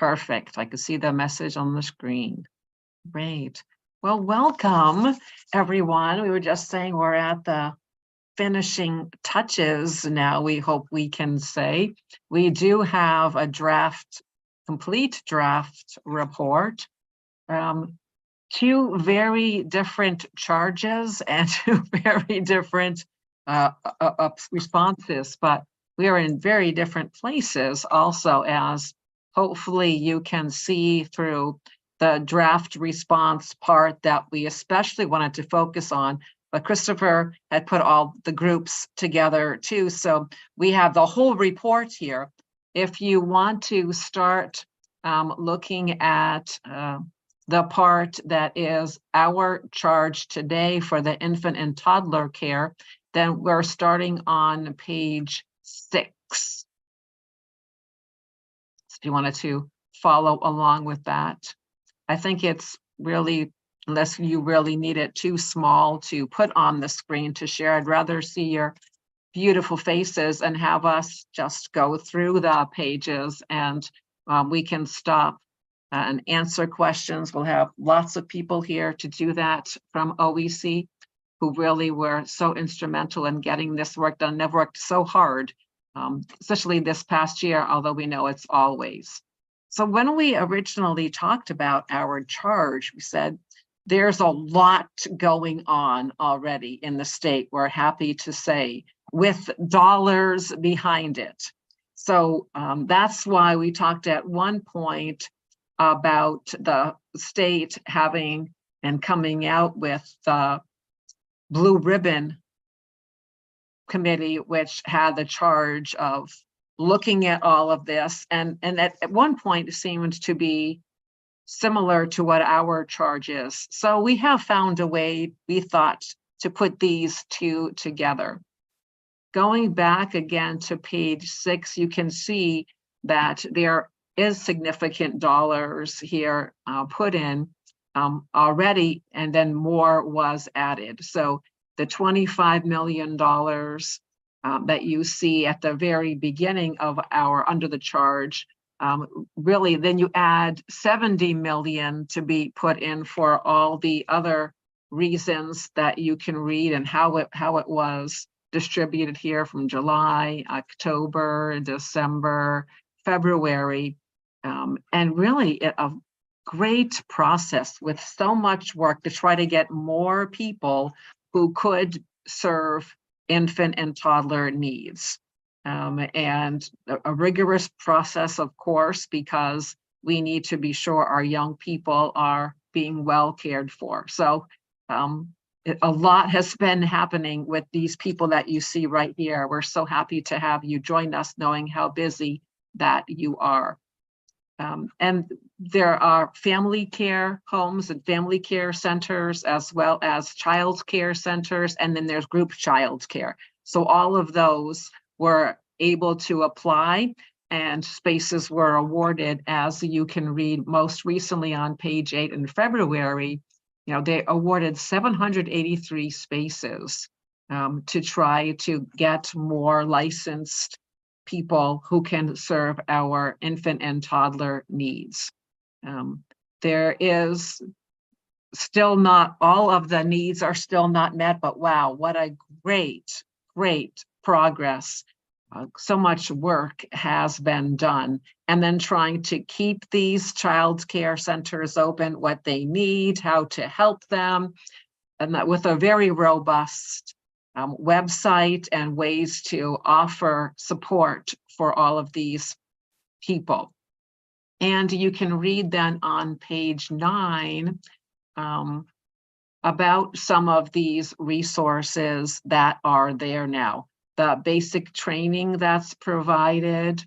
Perfect. I can see the message on the screen. Great. Well, welcome, everyone. We were just saying we're at the finishing touches now, we hope we can say. We do have a complete draft report. Two very different charges and two very different responses, but we are in very different places also, as hopefully you can see through the draft response part that we especially wanted to focus on. But Christopher had put all the groups together too, so we have the whole report here. If you want to start looking at the part that is our charge today for the infant and toddler care, then we're starting on page 6. So if you wanted to follow along with that, I think it's really, unless you really need it too small to put on the screen to share, I'd rather see your beautiful faces and have us just go through the pages, and we can stop and answer questions. We'll have lots of people here to do that from OEC who really were so instrumental in getting this work done. Never worked so hard, especially this past year, although we know it's always. So when we originally talked about our charge, we said there's a lot going on already in the state, we're happy to say, with dollars behind it. So that's why we talked at one point about the state having and coming out with the Blue Ribbon Committee, which had the charge of looking at all of this, and at one point it seemed to be similar to what our charge is. So we have found a way, we thought, to put these two together. Going back again to page 6, you can see that there is significant dollars here put in already, and then more was added. So the $25 million that you see at the very beginning of our under the charge, really then you add 70 million to be put in for all the other reasons that you can read and how it was distributed here from July, October, December, February, and really a great process with so much work to try to get more people who could serve infant and toddler needs. And a rigorous process, of course, because we need to be sure our young people are being well cared for. So a lot has been happening with these people that you see right here. We're so happy to have you join us, knowing how busy that you are. And there are family care homes and family care centers, as well as child care centers, and then there's group child care. So all of those were able to apply, and spaces were awarded, as you can read most recently on page 8 in February. You know, they awarded 783 spaces to try to get more licensed people who can serve our infant and toddler needs. There is still not, all of the needs are still not met, but wow, what a great progress. So much work has been done. And then trying to keep these child care centers open, what they need, how to help them, and that with a very robust website and ways to offer support for all of these people. And you can read then on page 9 about some of these resources that are there now. The basic training that's provided,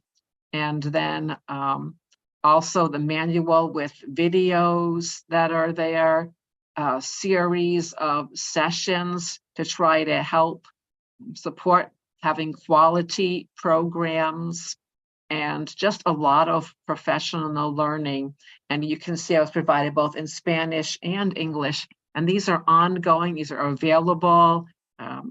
and then also the manual with videos that are there, a series of sessions to try to help support having quality programs, and just a lot of professional learning. And you can see I was provided both in Spanish and English, and these are ongoing, these are available.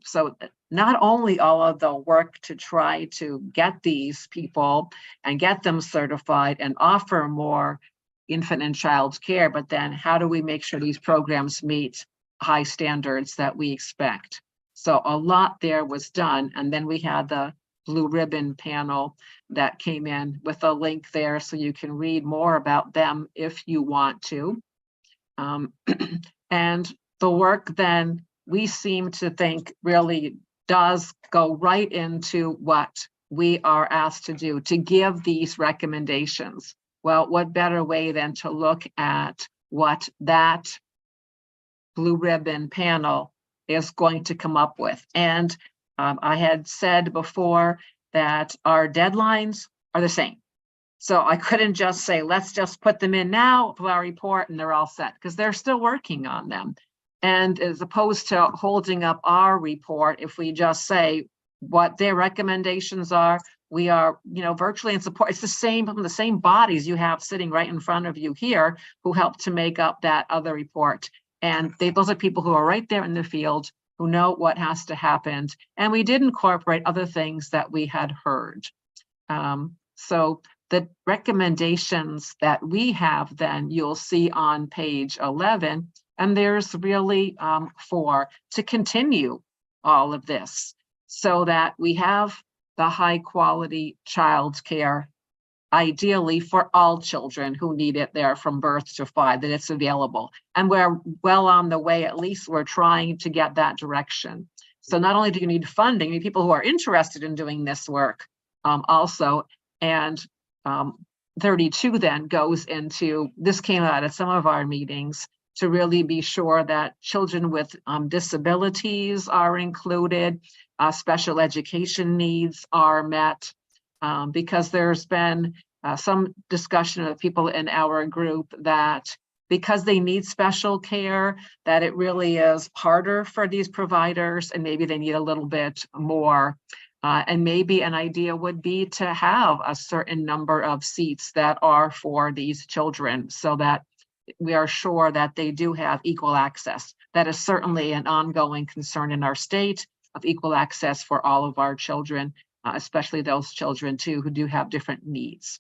So not only all of the work to try to get these people and get them certified and offer more infant and child care, but then how do we make sure these programs meet high standards that we expect? So a lot there was done. And then we had the Blue Ribbon panel that came in with a link there, so you can read more about them if you want to. And the work then, we seem to think, really does go right into what we are asked to do, to give these recommendations. Well, what better way than to look at what that Blue Ribbon panel is going to come up with? And I had said before that our deadlines are the same. So I couldn't just say, let's just put them in now for our report and they're all set, because they're still working on them. And as opposed to holding up our report, if we just say what their recommendations are, we are, virtually in support. It's the same bodies you have sitting right in front of you here who helped to make up that other report. And those are people who are right there in the field, who know what has to happen. And we did incorporate other things that we had heard. So the recommendations that we have, then you'll see on page 11, and there's really 4 to continue all of this so that we have the high quality child care, ideally for all children who need it there from birth to 5, that it's available. And we're well on the way, at least we're trying to get that direction. So not only do you need funding, you need people who are interested in doing this work also. And 32 then goes into, this came out at some of our meetings, to really be sure that children with disabilities are included, special education needs are met, because there's been some discussion of people in our group that because they need special care, that it really is harder for these providers, and maybe they need a little bit more. And maybe an idea would be to have a certain number of seats that are for these children, so that we are sure that they do have equal access. That is certainly an ongoing concern in our state, of equal access for all of our children, especially those children too who do have different needs.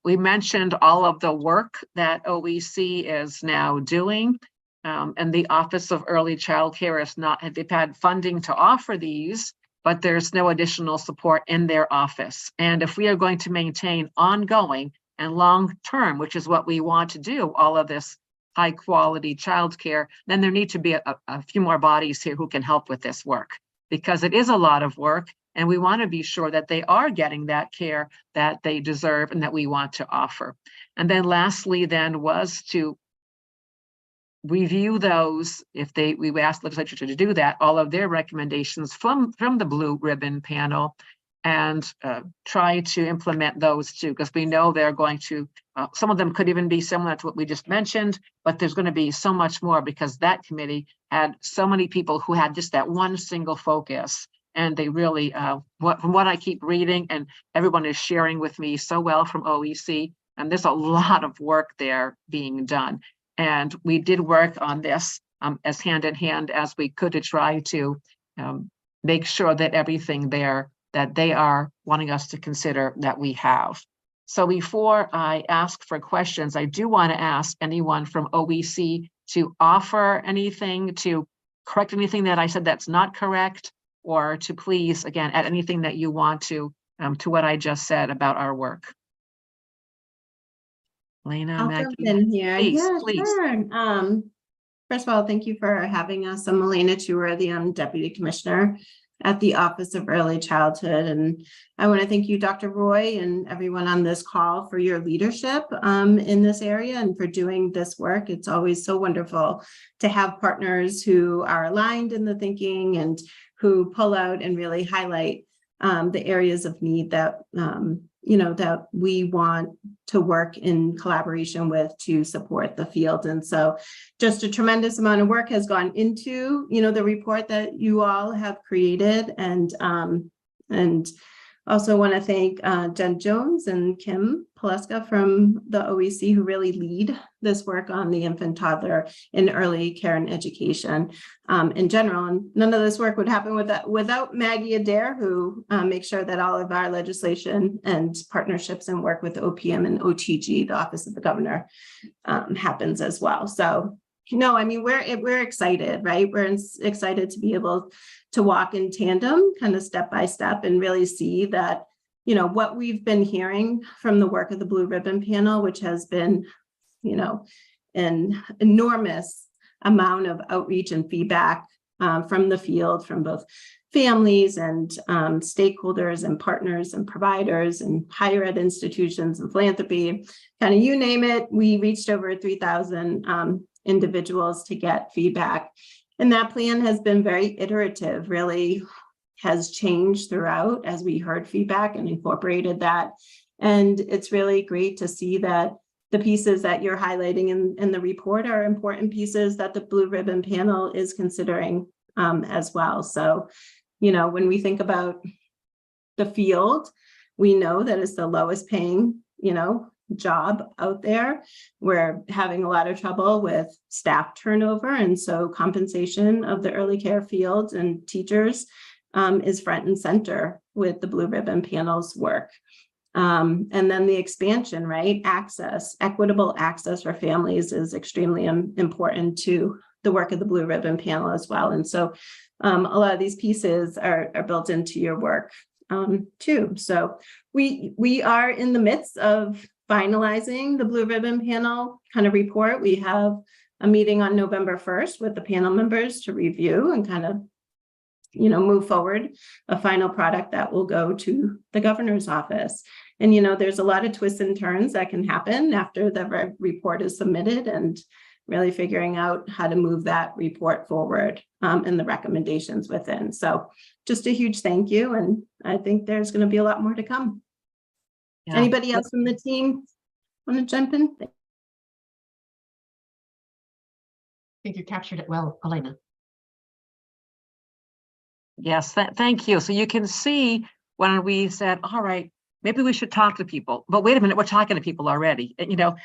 We mentioned all of the work that OEC is now doing. And the Office of Early Child Care they've had funding to offer these, but there's no additional support in their office. And if we are going to maintain ongoing and long-term, which is what we want to do, all of this high quality child care, then there need to be a few more bodies here who can help with this work, because it is a lot of work. And we want to be sure that they are getting that care that they deserve and that we want to offer. And then lastly, then was to review those, if we asked the legislature to do that, all of their recommendations from the Blue Ribbon panel, and try to implement those too, because we know they're going to, some of them could even be similar to what we just mentioned, but there's going to be so much more, because that committee had so many people who had just that one single focus. And they really, from what I keep reading, and everyone is sharing with me so well from OEC, and there's a lot of work there being done. And we did work on this as hand in hand as we could to try to make sure that everything there that they are wanting us to consider that we have. So before I ask for questions, I do want to ask anyone from OEC to offer anything, to correct anything that I said that's not correct, or to please, again, add anything that you want to what I just said about our work. Lena, I'll Maggie, jump in here. please. Sure. First of all, thank you for having us. I'm Elena Truworthy, Deputy Commissioner at the Office of Early Childhood. And I want to thank you, Dr. Roy, and everyone on this call for your leadership in this area and for doing this work. It's always so wonderful to have partners who are aligned in the thinking and who pull out and really highlight the areas of need that that we want to work in collaboration with to support the field. And so just a tremendous amount of work has gone into, the report that you all have created, and Also want to thank Jen Jones and Kim Paleska from the OEC, who really lead this work on the infant, toddler, and early care and education in general. And none of this work would happen without Maggie Adair, who makes sure that all of our legislation and partnerships and work with OPM and OTG, the Office of the Governor, happens as well. So, no, I mean, we're excited, right? We're excited to be able to walk in tandem, kind of step by step, and really see that, you know, what we've been hearing from the work of the Blue Ribbon Panel, which has been, you know, an enormous amount of outreach and feedback from the field, from both families and stakeholders and partners and providers and higher ed institutions and philanthropy, kind of you name it. We reached over 3,000 individuals to get feedback. And that plan has been very iterative, really has changed throughout as we heard feedback and incorporated that. And it's really great to see that the pieces that you're highlighting in the report are important pieces that the Blue Ribbon Panel is considering as well. So, you know, when we think about the field, we know that it's the lowest paying, you know, job out there. We're having a lot of trouble with staff turnover. And so compensation of the early care fields and teachers is front and center with the Blue Ribbon Panel's work. And then the expansion, right? Access, equitable access for families is extremely important to the work of the Blue Ribbon Panel as well. And so a lot of these pieces are built into your work too. So we are in the midst of finalizing the Blue Ribbon Panel kind of report. We have a meeting on November 1st with the panel members to review and kind of, you know, move forward a final product that will go to the governor's office. And, you know, there's a lot of twists and turns that can happen after the report is submitted, and really figuring out how to move that report forward and the recommendations within. So just a huge thank you. And I think there's going to be a lot more to come. Yeah. Anybody else from the team want to jump in? I think you captured it well, Elena. Yes, thank you. So you can see when we said, all right, maybe we should talk to people, but wait a minute, we're talking to people already. You know,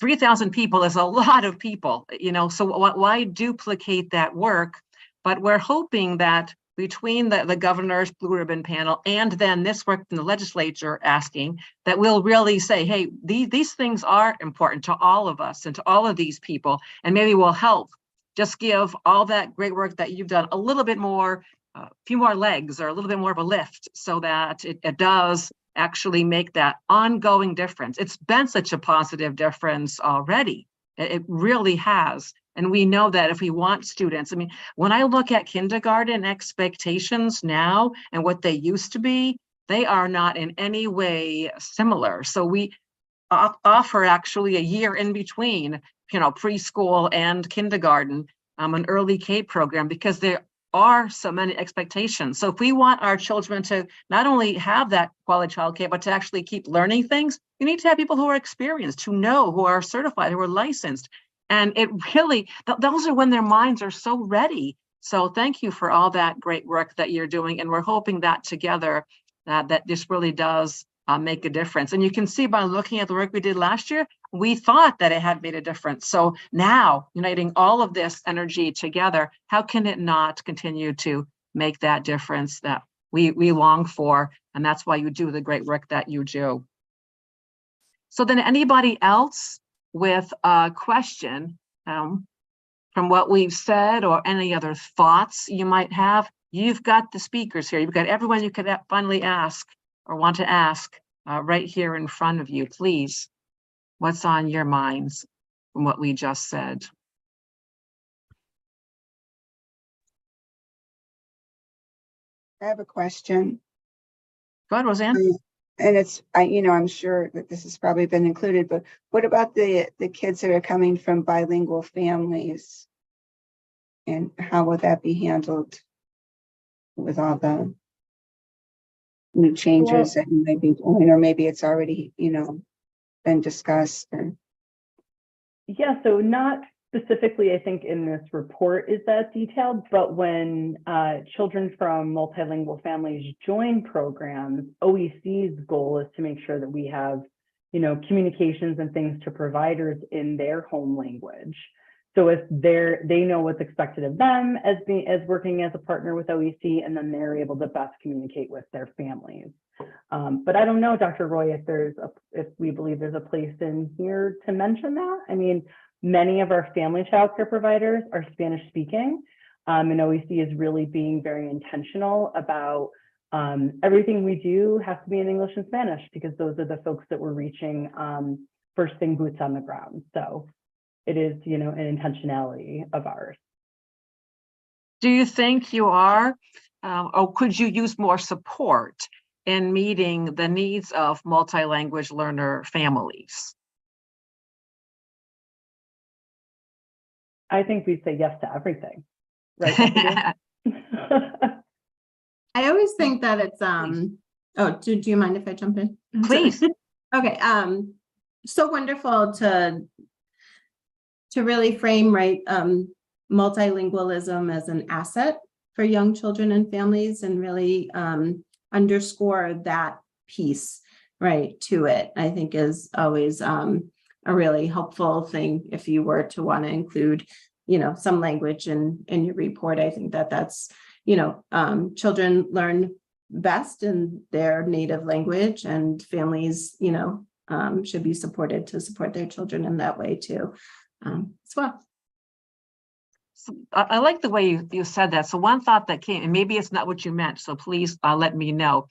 3,000 people is a lot of people, you know, so why duplicate that work? But we're hoping that between the governor's Blue Ribbon Panel and then this work in the legislature asking that we'll really say, hey, these things are important to all of us and to all of these people, and maybe we'll help just give all that great work that you've done a little bit more, a few more legs or a little bit more of a lift so that it does actually make that ongoing difference. It's been such a positive difference already. It really has. And we know that if we want students, I mean, when I look at kindergarten expectations now and what they used to be, they are not in any way similar. So we offer actually a year in between, you know, preschool and kindergarten, an early K program, because there are so many expectations. So if we want our children to not only have that quality childcare, but to actually keep learning things, you need to have people who are experienced, who know, who are certified, who are licensed. And it really, those are when their minds are so ready. So thank you for all that great work that you're doing. And we're hoping that together, that this really does make a difference. And you can see by looking at the work we did last year, we thought that it had made a difference. So now, uniting all of this energy together, how can it not continue to make that difference that we long for? And that's why you do the great work that you do. So then anybody else with a question from what we've said or any other thoughts you might have, you've got the speakers here. You've got everyone you could finally ask or want to ask right here in front of you. Please, what's on your minds from what we just said? I have a question. Go ahead, Roseanne. And it's, I'm sure that this has probably been included, but what about the kids that are coming from bilingual families? And how would that be handled with all the new changes that you might be doing, or maybe it's already, been discussed? Or... Yeah, so not specifically, I think, in this report is that detailed, but when children from multilingual families join programs, OEC's goal is to make sure that we have, you know, communications and things to providers in their home language. So if they know what's expected of them as working as a partner with OEC, and then they're able to best communicate with their families. But I don't know, Dr. Roy, if we believe there's a place in here to mention that. I mean, many of our family childcare providers are Spanish speaking, and OEC is really being very intentional about everything we do has to be in English and Spanish, because those are the folks that we're reaching first thing, boots on the ground. So it is, you know, an intentionality of ours. Do you think you are, or could you use more support in meeting the needs of multi-language learner families? I think we'd say yes to everything, right? I always think that it's, oh, do you mind if I jump in? Please. Okay, so wonderful to really frame, right, multilingualism as an asset for young children and families, and really underscore that piece, right, to it. I think is always a really helpful thing if you were to want to include, you know, some language in your report. I think that that's, you know, children learn best in their native language, and families, you know, should be supported to support their children in that way too, as well. So I like the way you said that. So one thought that came, and maybe it's not what you meant, so please let me know,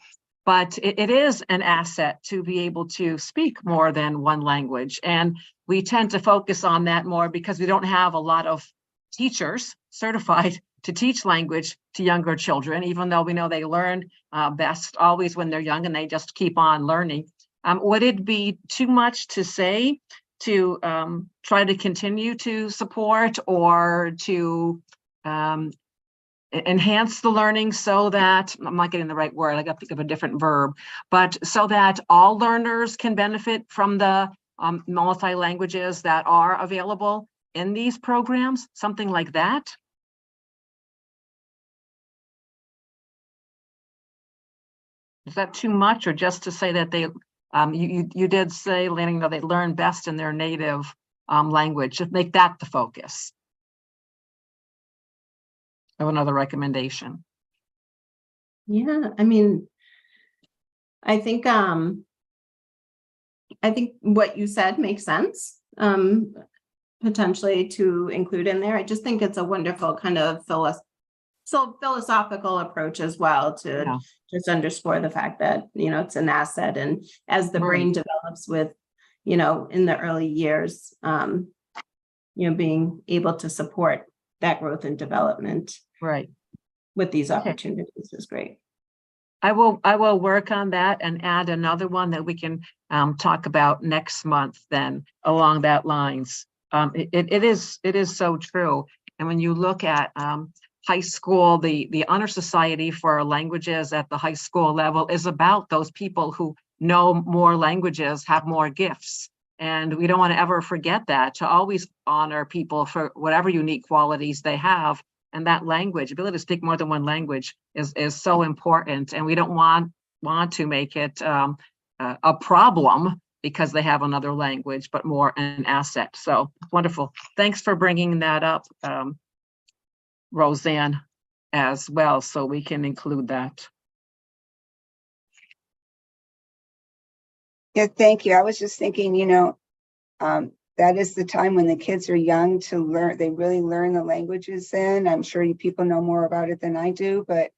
but it is an asset to be able to speak more than one language. And we tend to focus on that more because we don't have a lot of teachers certified to teach language to younger children, even though we know they learn best always when they're young and they just keep on learning. Would it be too much to say to try to continue to support or to enhance the learning so that, I'm not getting the right word, I got to think of a different verb, but so that all learners can benefit from the multi-languages that are available in these programs, something like that? Is that too much, or just to say that they, you did say, Lanning, that they learn best in their native language, just make that the focus of another recommendation? Yeah, I mean, I think what you said makes sense, potentially to include in there. I just think it's a wonderful kind of philosophical approach as well to just underscore the fact that, you know, it's an asset, and as the brain develops with, you know, in the early years, you know, being able to support that growth and development with these opportunities is great. I will work on that and add another one that we can talk about next month then along that lines. It is so true. And when you look at high school, the Honor Society for Languages at the high school level is about those people who know more languages, have more gifts. And we don't want to ever forget that, to always honor people for whatever unique qualities they have. And that language, ability to speak more than one language, is so important. And we don't want to make it a problem because they have another language, but more an asset. So wonderful. Thanks for bringing that up, Roseanne, as well, so we can include that. Yeah, thank you. I was just thinking, you know, that is the time when the kids are young to learn. They really learn the languages then. I'm sure you people know more about it than I do, but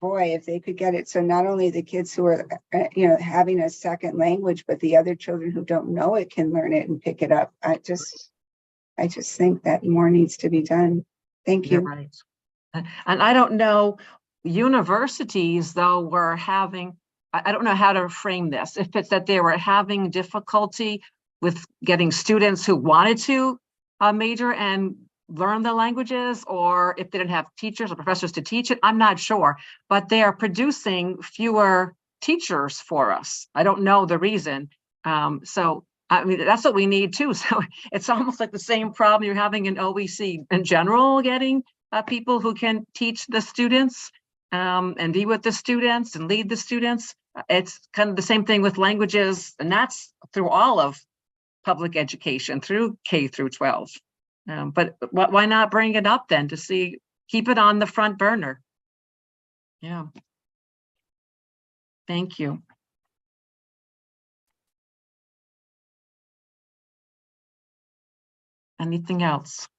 boy, if they could get it so not only the kids who are, you know, having a second language, but the other children who don't know it can learn it and pick it up. I just think that more needs to be done. Thank you. You're right. And I don't know, universities though were having, I don't know how to frame this, if it's that they were having difficulty with getting students who wanted to major and learn the languages, or if they didn't have teachers or professors to teach it, I'm not sure, but they are producing fewer teachers for us. I don't know the reason. So I mean, that's what we need too. So it's almost like the same problem you're having in OEC in general, getting people who can teach the students and be with the students and lead the students. It's kind of the same thing with languages, and that's through all of public education, through K through 12. But why not bring it up then to see, keep it on the front burner? Yeah. Thank you. Anything else?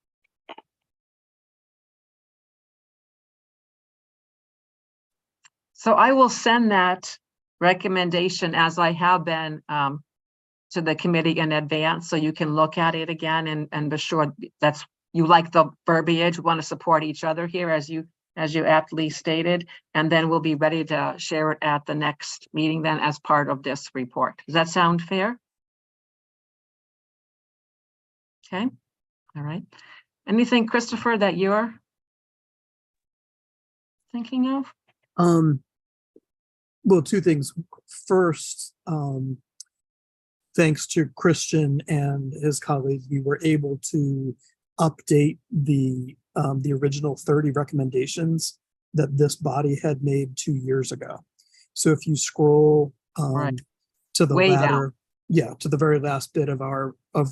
So I will send that recommendation, as I have been, to the committee in advance, so you can look at it again and be sure that's, you like the verbiage, want to support each other here, as you aptly stated, and then we'll be ready to share it at the next meeting then as part of this report. Does that sound fair? Okay, all right. Anything, Christopher, that you're thinking of? Well, two things. First, thanks to Christian and his colleagues, we were able to update the original 30 recommendations that this body had made 2 years ago. So if you scroll Right. to the Way down. latter, yeah, to the very last bit of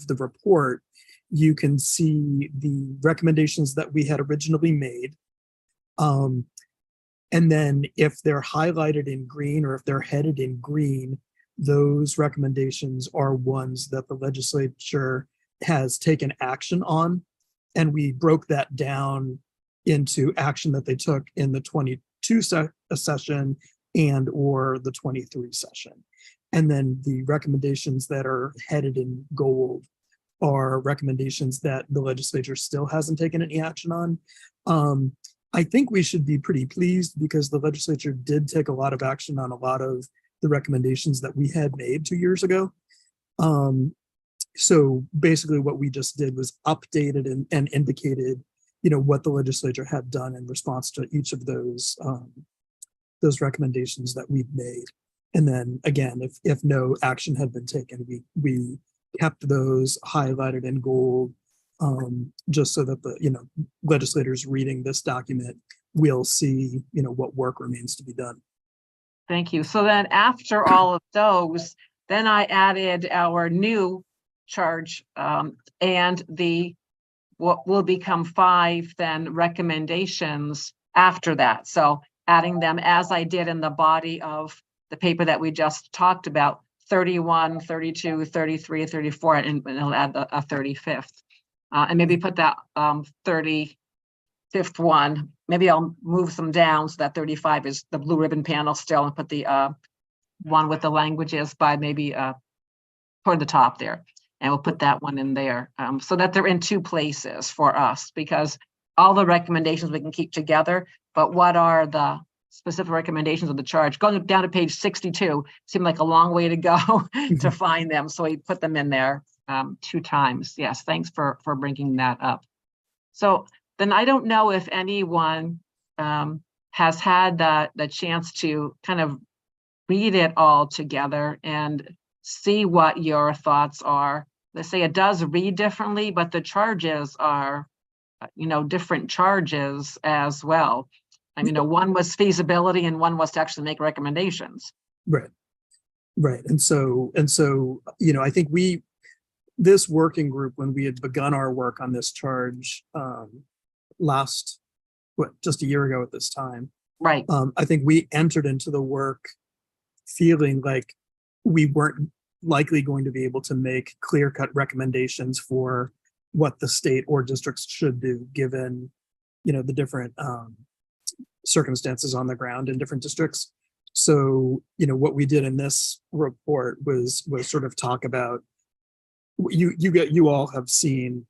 the report, you can see the recommendations that we had originally made. And then if they're highlighted in green or if they're headed in green, those recommendations are ones that the legislature has taken action on. And we broke that down into action that they took in the 22 session and or the 23 session. And then the recommendations that are headed in gold are recommendations that the legislature still hasn't taken any action on. I think we should be pretty pleased because the legislature did take a lot of action on a lot of the recommendations that we had made 2 years ago. So basically what we just did was updated and indicated, what the legislature had done in response to each of those recommendations that we've made. And then again, if no action had been taken, we kept those highlighted in gold, just so that the legislators reading this document will see what work remains to be done. Thank you. So then after all of those, then I added our new charge and what will become 5 then recommendations after that. So adding them as I did in the body of the paper that we just talked about, 31, 32, 33, 34, and I'll add a 35th. And maybe put that 35th one. Maybe I'll move some down so that 35 is the blue ribbon panel still, and put the one with the languages by maybe toward the top there. And we'll put that one in there so that they're in 2 places for us, because all the recommendations we can keep together, but what are the specific recommendations of the charge? Going down to page 62 seemed like a long way to go to find them. So we put them in there 2 times. Yes, thanks for bringing that up. So then I don't know if anyone has had the chance to kind of read it all together and see what your thoughts are. Let's say it does read differently, but the charges are, different charges as well. I mean, one was feasibility and one was to actually make recommendations. Right. And so, I think this working group, when we had begun our work on this charge just a year ago at this time, Right. I think we entered into the work feeling like we weren't likely going to be able to make clear-cut recommendations for what the state or districts should do, given, the different circumstances on the ground in different districts. So, what we did in this report was sort of talk about, you all have seen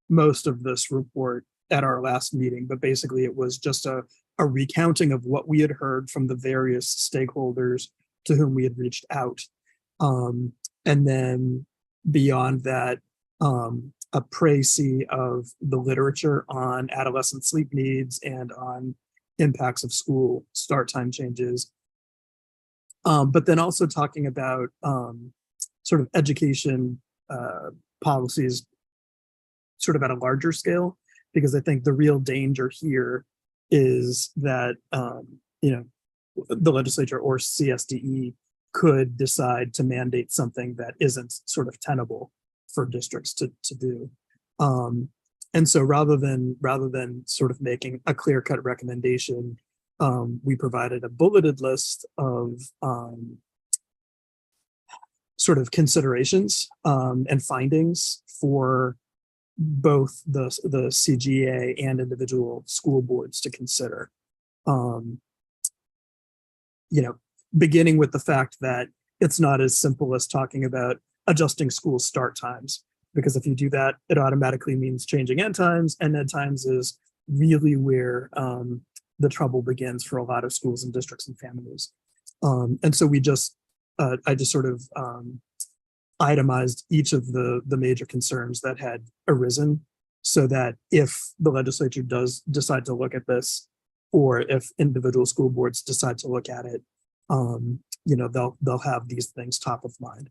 most of this report at our last meeting, but basically it was just a recounting of what we had heard from the various stakeholders to whom we had reached out. And then beyond that, a précis of the literature on adolescent sleep needs and on impacts of school start time changes. But then also talking about sort of education policies sort of at a larger scale, because I think the real danger here is that, you know, the legislature or CSDE could decide to mandate something that isn't sort of tenable for districts to do. And so rather than sort of making a clear-cut recommendation, we provided a bulleted list of sort of considerations and findings for both the CGA and individual school boards to consider. You know, beginning with the fact that it's not as simple as talking about adjusting school start times, because if you do that, it automatically means changing end times, and end times is really where the trouble begins for a lot of schools and districts and families. And so we just, I just sort of itemized each of the major concerns that had arisen, so that if the legislature does decide to look at this, or if individual school boards decide to look at it, you know, they'll have these things top of mind.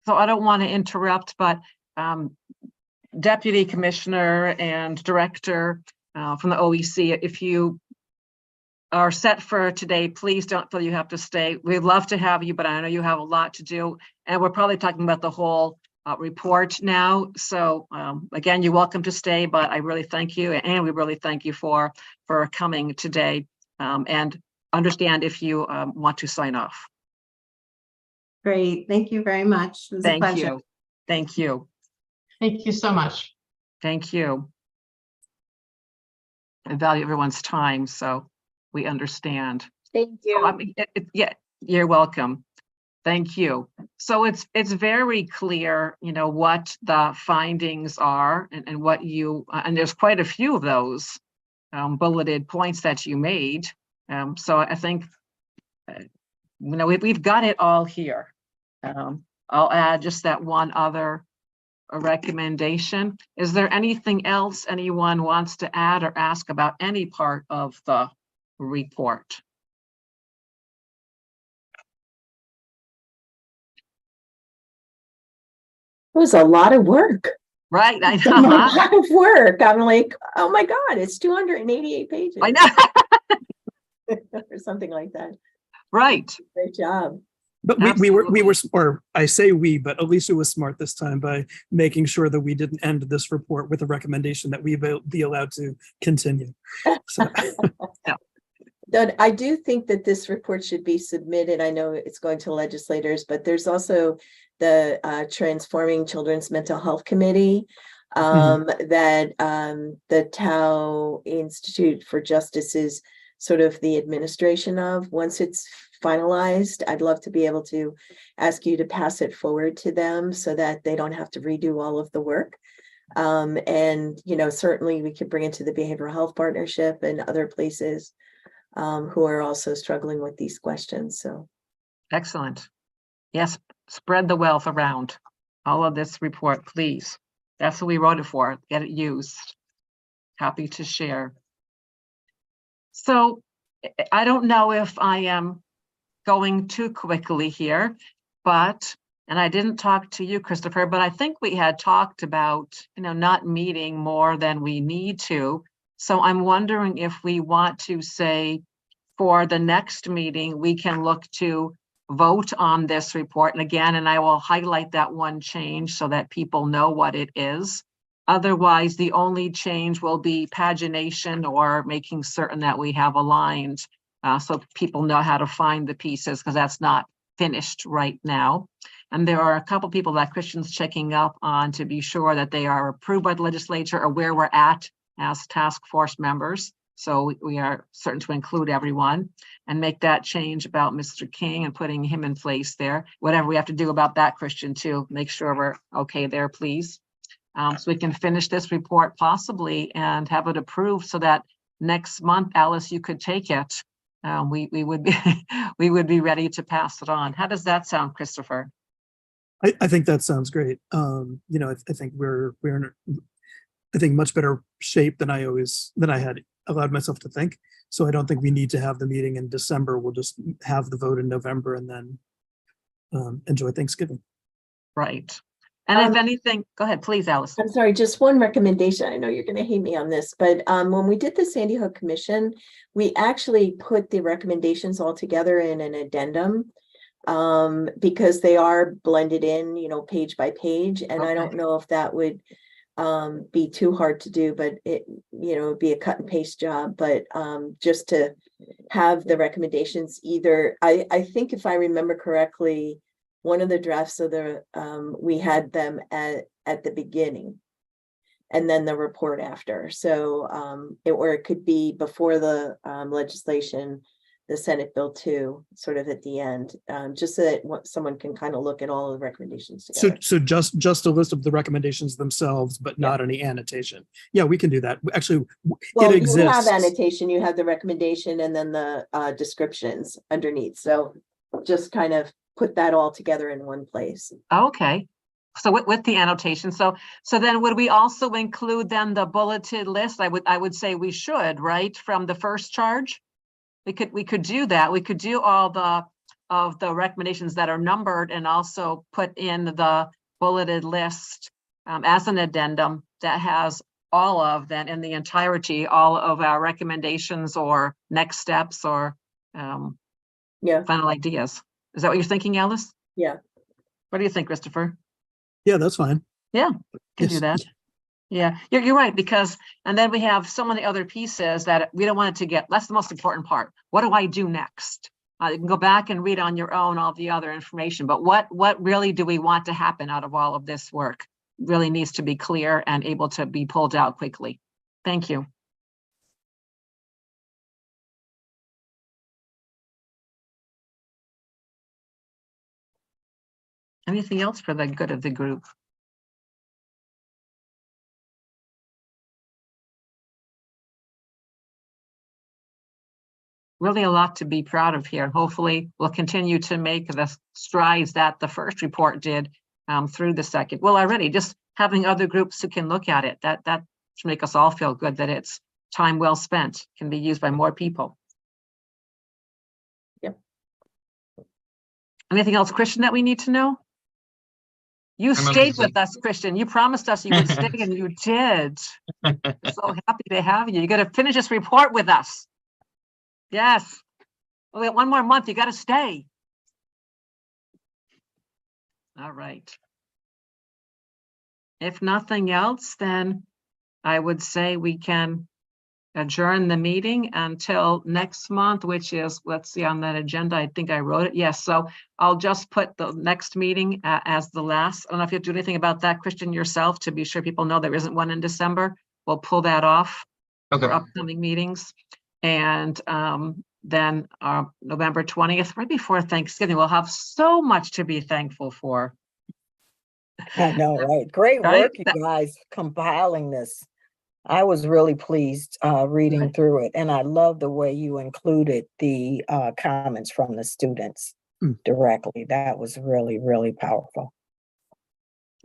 So I don't want to interrupt, but Deputy Commissioner and Director from the OEC, if you are set for today, please don't feel you have to stay. We'd love to have you, but I know you have a lot to do, and we're probably talking about the whole report now. So again, you're welcome to stay, but I really thank you, and we really thank you for coming today, and understand if you want to sign off. Great. Thank you very much. It was a Thank pleasure. you. Thank you. Thank you so much. Thank you. I value everyone's time, so we understand. Thank I mean, yeah, you're welcome. Thank you. So it's very clear, you know, what the findings are, and what you, and there's quite a few of those bulleted points that you made. So I think, you know, we've got it all here. I'll add just that one other recommendation. Is there anything else anyone wants to add or ask about any part of the report? It was a lot of work. Right, I A know. lot of work. I'm like, oh my God, it's 288 pages. I know. Or something like that. Right. Great job. But we were, Absolutely. or I say we, but Alicia was smart this time by making sure that we didn't end this report with a recommendation that we be allowed to continue. So, But I do think that this report should be submitted. I know it's going to legislators, but there's also the Transforming Children's Mental Health Committee that the Tao Institute for Justice is sort of the administration of. Once it's finalized, I'd love to be able to ask you to pass it forward to them so that they don't have to redo all of the work. And, you know, certainly we could bring it to the Behavioral Health Partnership and other places who are also struggling with these questions. So Excellent. Yes, spread the wealth around. All of this report, please. That's what we wrote it for. Get it used. Happy to share. So I don't know if I am going too quickly here, but, and I didn't talk to you, Christopher, but I think we had talked about, you know, not meeting more than we need to. So I'm wondering if we want to say for the next meeting, we can look to vote on this report. And again, and I will highlight that one change so that people know what it is. Otherwise, the only change will be pagination or making certain that we have aligned so people know how to find the pieces, because that's not finished right now. And there are a couple people that Christian's checking up on to be sure that they are approved by the legislature or where we're at as task force members. So we are certain to include everyone and make that change about Mr. King and putting him in place there. Whatever we have to do about that, Christian, to make sure we're okay there, please. So we can finish this report possibly and have it approved so that next month, Alice, you could take it. We would be we would be ready to pass it on. How does that sound, Christopher? I think that sounds great. You know, I think we're in, I think, much better shape than I had allowed myself to think. So I don't think we need to have the meeting in December. We'll just have the vote in November and then enjoy Thanksgiving. Right. And if Um, anything, go ahead, please, Alice. I'm sorry, just one recommendation. I know you're going to hate me on this, but when we did the Sandy Hook Commission, we actually put the recommendations all together in an addendum because they are blended in, page by page. And I don't Okay. know if that would be too hard to do, but it'd be a cut and paste job. But just to have the recommendations either, I think if I remember correctly, one of the drafts of we had them at the beginning and then the report after. So it could be before the legislation, the Senate Bill 2, sort of at the end, just so that someone can kind of look at all the recommendations together. So just a list of the recommendations themselves, but not any annotation. Yeah, we can do that. Actually, Well, it you have exists. annotation, you have the recommendation and then the descriptions underneath. So just kind of put that all together in one place. Okay. So with the annotation, so then would we also include then the bulleted list? I would say we should, right, from the first charge? We could do that. We could do all of the recommendations that are numbered and also put in the bulleted list as an addendum that has all of then in the entirety, all of our recommendations or next steps or Yeah, final ideas. Is that what you're thinking, Alice? yeah. What do you think, Christopher? Yeah, that's fine. Can do Yes. that. Yeah, you're right, because, and then we have so many other pieces that we don't want it to get, that's the most important part. What do I do next? You can go back and read on your own all the other information, but what really do we want to happen out of all of this work? Really needs to be clear and able to be pulled out quickly. Thank you. Anything else for the good of the group? Really a lot to be proud of here. Hopefully we'll continue to make the strides that the first report did through the second. Well, already just having other groups who can look at it, that should make us all feel good that it's time well spent, can be used by more people. Yep. Anything else, Christian, that we need to know? You stayed with us, Christian. You promised us you would stay and you did. So happy to have you. You got to finish this report with us. Yes. We got one more month. You got to stay. All right. If nothing else, then I would say we can adjourn the meeting until next month, which is, let's see on that agenda. I think I wrote it. Yes. So I'll just put the next meeting as the last. I don't know if you have to do anything about that, Christian, yourself, to be sure people know there isn't one in December. We'll pull that off for upcoming meetings. And then November 20th, right before Thanksgiving, we'll have so much to be thankful for. I know, right? Great Right? work, you guys, compiling this. I was really pleased reading Right. through it, and I love the way you included the comments from the students directly. That was really, really powerful.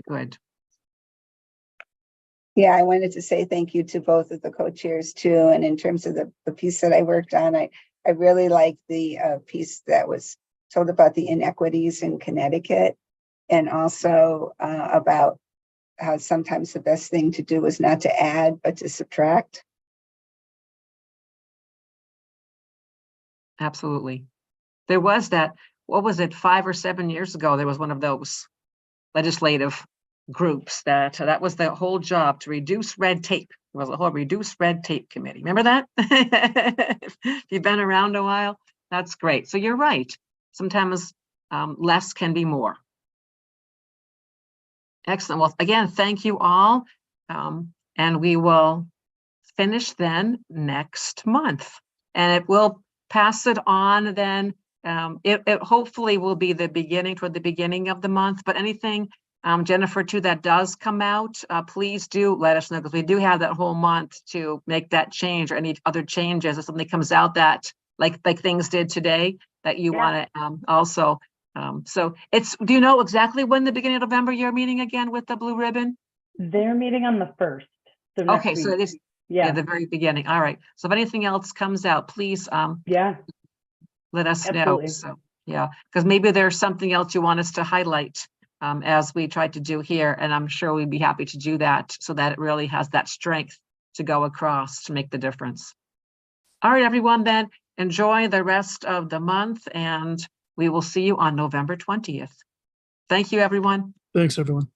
Good. Yeah, I wanted to say thank you to both of the co-chairs too. And in terms of the piece that I worked on, I really liked the piece that was told about the inequities in Connecticut, and also about how sometimes the best thing to do is not to add, but to subtract. Absolutely. There was that, what was it, 5 or 7 years ago, there was one of those legislative groups that was the whole job, to reduce red tape. It was a whole reduce red tape committee. Remember that? If you've been around a while, that's great. So you're right. Sometimes less can be more. Excellent. Well, again, thank you all. And we will finish then next month. And it will pass it on then. It hopefully will be toward the beginning of the month, but anything, Jennifer, too, that does come out, please do let us know, because we do have that whole month to make that change, or any other changes if something comes out that like things did today that you want to also. So do you know exactly when the beginning of November you're meeting again with the Blue Ribbon? They're meeting on the 1st. So next Okay, so week. it is Yeah. the very beginning. All right. So if anything else comes out, please Yeah. let us know. Absolutely. So Yeah, because maybe there's something else you want us to highlight as we tried to do here, and I'm sure we'd be happy to do that so that it really has that strength to go across to make the difference. All right, everyone, then enjoy the rest of the month, and we will see you on November 20th. Thank you, everyone. Thanks, everyone.